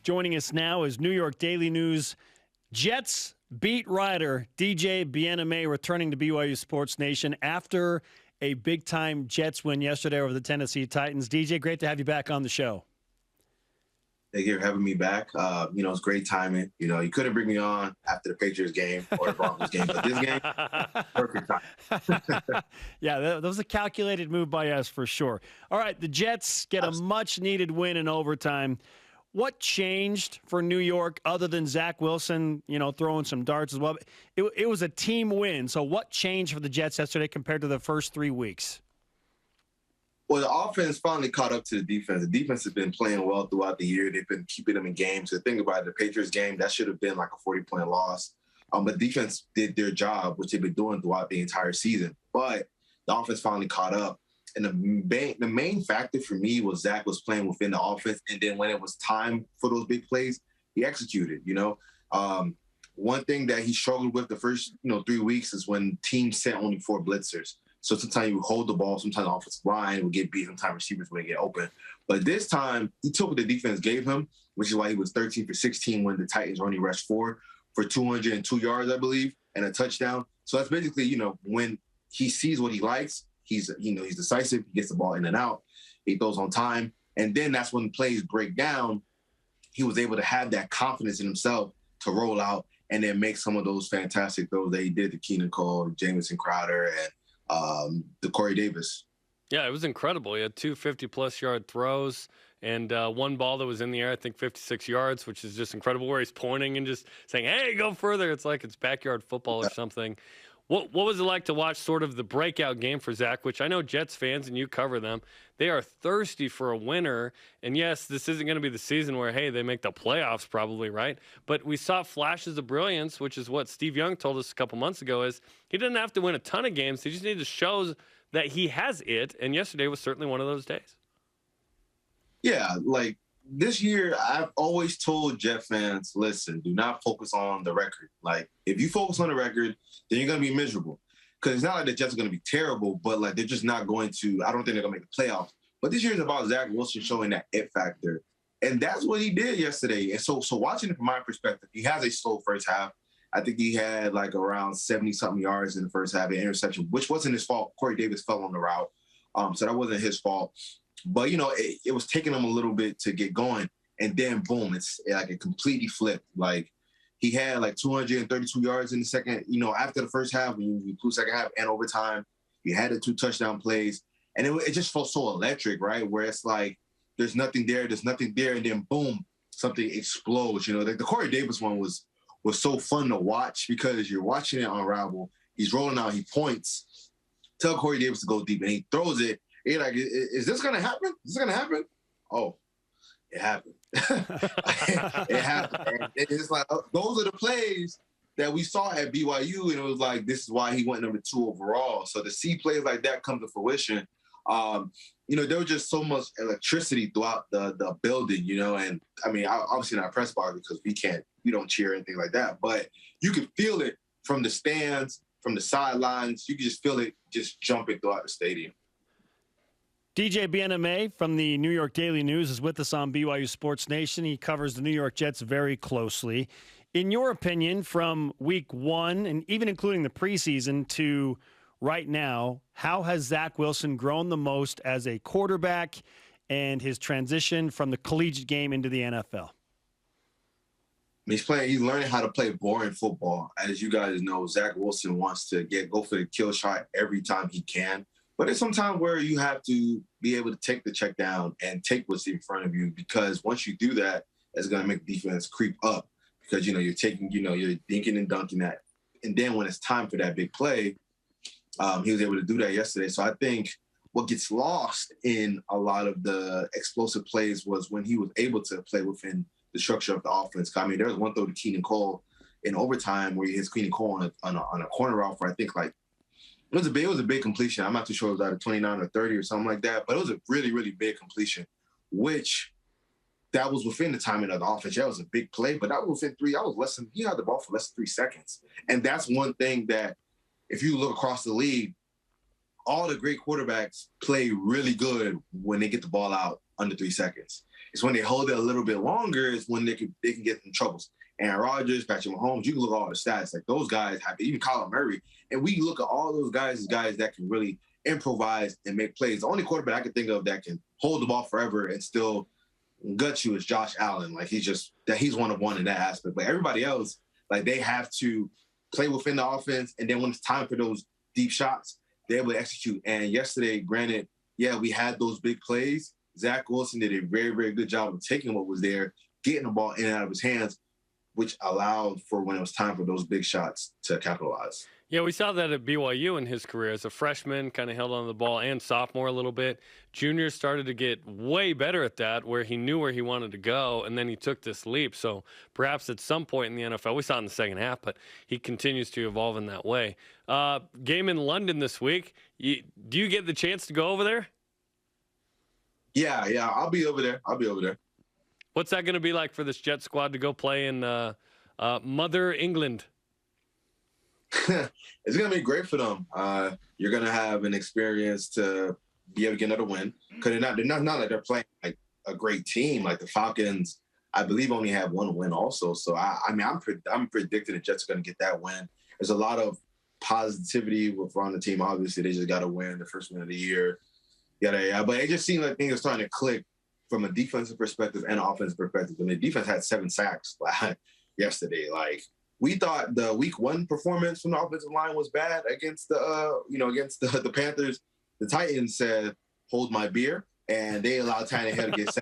Joining us now is New York Daily News Jets beat writer DJ Bien-Aime returning to BYU Sports Nation after a big-time Jets win yesterday over the Tennessee Titans. DJ, great to have you back on the show. Thank you for having me back. It's great timing. You couldn't bring me on after the Patriots game or the Broncos game, but this game, perfect time. Yeah, that was a calculated move by us for sure. All right, the Jets get a much-needed win in overtime. What changed for New York other than Zach Wilson, throwing some darts as well? It was a team win. So what changed for the Jets yesterday compared to the first 3 weeks? Well, the offense finally caught up to the defense. The defense has been playing well throughout the year. They've been keeping them in games. So think about it, the Patriots game, that should have been like a 40-point loss. But defense did their job, which they've been doing throughout the entire season. But the offense finally caught up. And the main factor for me was Zach was playing within the offense. And then when it was time for those big plays, he executed, One thing that he struggled with the first, 3 weeks is when teams sent only 4 blitzers. So sometimes you would hold the ball, sometimes the offensive line would get beat, sometimes receivers would get open. But this time, he took what the defense gave him, which is why he was 13 for 16 when the Titans only rushed 4 for 202 yards, I believe, and a touchdown. So that's basically, when he sees what he likes, he's decisive. He gets the ball in and out. He throws on time. And then that's when plays break down. He was able to have that confidence in himself to roll out and then make some of those fantastic throws that he did to Keenan Cole, Jamison Crowder, and the Corey Davis. Yeah, it was incredible. He had 2 50-plus yard throws and one ball that was in the air, I think 56 yards, which is just incredible, where he's pointing and just saying, hey, go further. It's like it's backyard football or something. What was it like to watch sort of the breakout game for Zach, which I know Jets fans, and you cover them, they are thirsty for a winner. And, yes, this isn't going to be the season where, hey, they make the playoffs probably, right? But we saw flashes of brilliance, which is what Steve Young told us a couple months ago, is he didn't have to win a ton of games. He just needed to show that he has it, and yesterday was certainly one of those days. Yeah, like this year, I've always told Jet fans, listen, do not focus on the record. Like, if you focus on the record, then you're going to be miserable. Because it's not like the Jets are going to be terrible, but, like, they're just not going to – I don't think they're going to make the playoffs. But this year is about Zach Wilson showing that it factor. And that's what he did yesterday. And so watching it from my perspective, he has a slow first half. I think he had, like, around 70-something yards in the first half, an interception, which wasn't his fault. Corey Davis fell on the route, so that wasn't his fault. But, it was taking him a little bit to get going. And then, boom, it's like it completely flipped. Like, he had like 232 yards in the second, after the first half, when you include second half and overtime, he had the 2 touchdown plays. And it just felt so electric, right? Where it's like, there's nothing there. And then, boom, something explodes. Like the Corey Davis one was so fun to watch because you're watching it unravel. He's rolling out, he points, tell Corey Davis to go deep, and he throws it. You're like, is this going to happen? Is this going to happen? Oh, it happened. It happened. And it's like, those are the plays that we saw at BYU, and it was like, this is why he went number 2 overall. So to see plays like that come to fruition, there was just so much electricity throughout the building, and I mean, obviously not press bar because we don't cheer or anything like that, but you could feel it from the stands, from the sidelines. You could just feel it just jumping throughout the stadium. DJ Bien-Aime from the New York Daily News is with us on BYU Sports Nation. He covers the New York Jets very closely. In your opinion, from week 1 and even including the preseason to right now, how has Zach Wilson grown the most as a quarterback and his transition from the collegiate game into the NFL? He's learning how to play boring football. As you guys know, Zach Wilson wants to go for the kill shot every time he can. But there's some time where you have to be able to take the check down and take what's in front of you, because once you do that, it's going to make the defense creep up because, you're taking, you're dinking and dunking that. And then when it's time for that big play, he was able to do that yesterday. So I think what gets lost in a lot of the explosive plays was when he was able to play within the structure of the offense. I mean, there was one throw to Keenan Cole in overtime where he hits Keenan Cole on a corner route for, I think, like, it was a big completion. I'm not too sure it was out of 29 or 30 or something like that, but it was a really, really big completion, which that was within the timing of the offense. That was a big play, but that was within 3. He had the ball for less than 3 seconds. And that's one thing that if you look across the league, all the great quarterbacks play really good when they get the ball out under 3 seconds. It's when they hold it a little bit longer is when they can get in troubles. Aaron Rodgers, Patrick Mahomes, you can look at all the stats. Like those guys have, even Kyler Murray, and we look at all those guys as guys that can really improvise and make plays. The only quarterback I can think of that can hold the ball forever and still gut you is Josh Allen. Like he's one of one in that aspect. But everybody else, like they have to play within the offense, and then when it's time for those deep shots, they're able to execute. And yesterday, granted, yeah, we had those big plays. Zach Wilson did a very, very good job of taking what was there, getting the ball in and out of his hands, which allowed for when it was time for those big shots to capitalize. Yeah, we saw that at BYU in his career. As a freshman, kind of held on the ball, and sophomore a little bit. Junior started to get way better at that, where he knew where he wanted to go, and then he took this leap. So perhaps at some point in the NFL, we saw it in the second half, but he continues to evolve in that way. Game in London this week. Do you get the chance to go over there? Yeah, I'll be over there. What's that going to be like for this Jet squad to go play in Mother England? It's going to be great for them. You're going to have an experience to be able to get another win. Because they're not like they're playing like a great team. Like the Falcons, I believe, only have one win also. So, I'm predicting the Jets are going to get that win. There's a lot of positivity around the team. Obviously, they just got to win the first win of the year. Yeah. But it just seemed like things are starting to click from a defensive perspective and offensive perspective. I mean, the defense had 7 sacks yesterday. Like, we thought the week 1 performance from the offensive line was bad against the Panthers. The Titans said, hold my beer, and they allowed Tannehill to get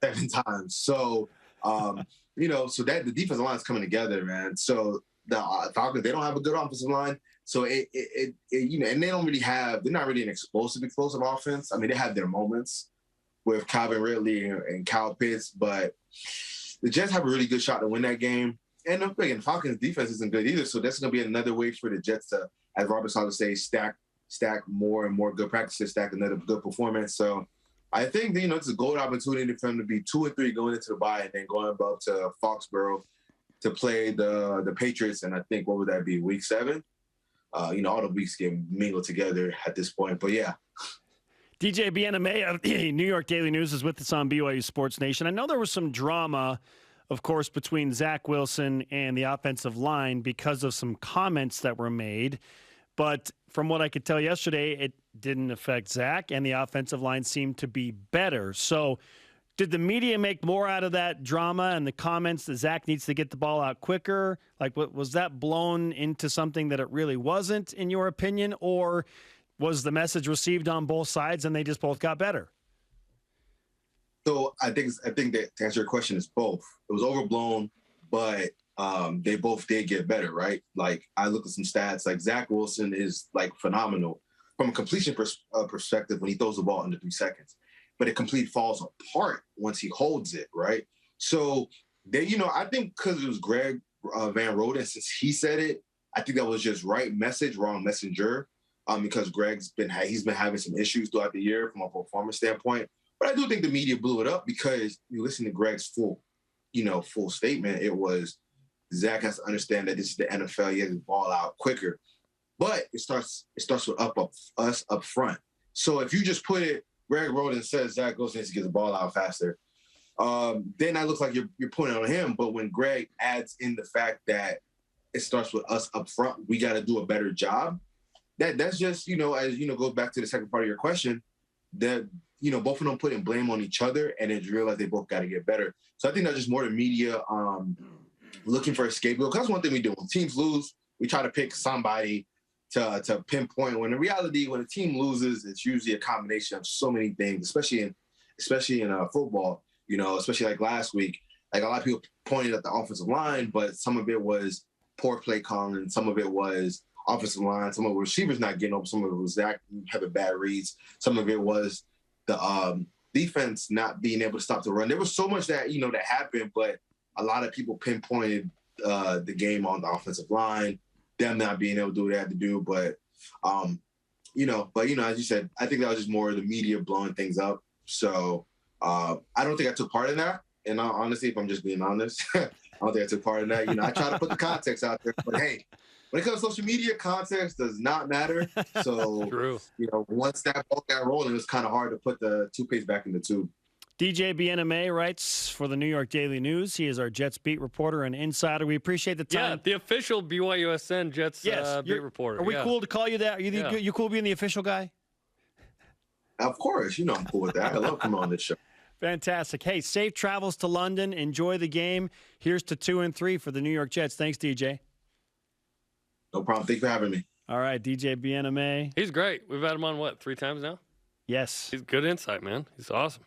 7 times. So, so that the defensive line is coming together, man. So the Falcons, they don't have a good offensive line. So and they don't really they're not really an explosive offense. I mean, they have their moments with Calvin Ridley and Kyle Pitts, but the Jets have a really good shot to win that game. And again, Falcons' defense isn't good either, so that's going to be another way for the Jets to, as Robert Saleh say, stack more and more good practices, stack another good performance. So I think it's a gold opportunity for them to be 2-3 going into the bye, and then going up to Foxborough to play the Patriots. And I think, what would that be, week 7? All the weeks get mingled together at this point. But yeah. DJ Bien-Aime of the New York Daily News is with us on BYU Sports Nation. I know there was some drama, of course, between Zach Wilson and the offensive line because of some comments that were made. But from what I could tell yesterday, it didn't affect Zach, and the offensive line seemed to be better. So did the media make more out of that drama and the comments that Zach needs to get the ball out quicker? Like, was that blown into something that it really wasn't, in your opinion? Or was the message received on both sides and they just both got better? So I think that to answer your question is both. It was overblown, but they both did get better, right? Like, I look at some stats. Like, Zach Wilson is like phenomenal from a completion perspective when he throws the ball under 3 seconds, but it completely falls apart once he holds it, right? So they, I think because it was Greg Van Roden, since he said it, I think that was just right message, wrong messenger. Because he's been having some issues throughout the year from a performance standpoint. But I do think the media blew it up because you listen to Greg's full statement. It was, Zach has to understand that this is the NFL. He has to ball out quicker. But it starts with us up front. So if you just put it, Greg Roden says Zach goes needs to get the ball out faster, then that looks like you're putting it on him. But when Greg adds in the fact that it starts with us up front, we got to do a better job. That's just, goes back to the second part of your question, that, both of them putting blame on each other and then realize they both got to get better. So I think that's just more the media looking for a scapegoat. Because that's one thing we do. When teams lose, we try to pick somebody to pinpoint. When in reality, when a team loses, it's usually a combination of so many things, especially in football, especially like last week. Like, a lot of people pointed at the offensive line, but some of it was poor play calling, some of it was offensive line, some of the receivers not getting open, some of it was Zach having bad reads, some of it was the defense not being able to stop the run. There was so much that that happened, but a lot of people pinpointed the game on the offensive line, them not being able to do what they had to do. But as you said, I think that was just more of the media blowing things up. So I don't think I took part in that. And honestly, if I'm just being honest, I don't think I took part in that. I try to put the context out there, but hey, when it comes to social media, context does not matter. So, True. Once that ball got rolling, it was kind of hard to put the toothpaste back in the tube. DJ Bien-Aime writes for the New York Daily News. He is our Jets beat reporter and insider. We appreciate the time. Yeah, the official BYUSN Jets beat reporter. Are we cool to call you that? Are you cool being the official guy? Of course. You know I'm cool with that. I love coming on this show. Fantastic. Hey, safe travels to London. Enjoy the game. Here's to 2 and 3 for the New York Jets. Thanks, DJ. No problem. Thanks for having me. All right, DJ Bien-Aime. He's great. We've had him on, 3 times now? Yes. He's good insight, man. He's awesome.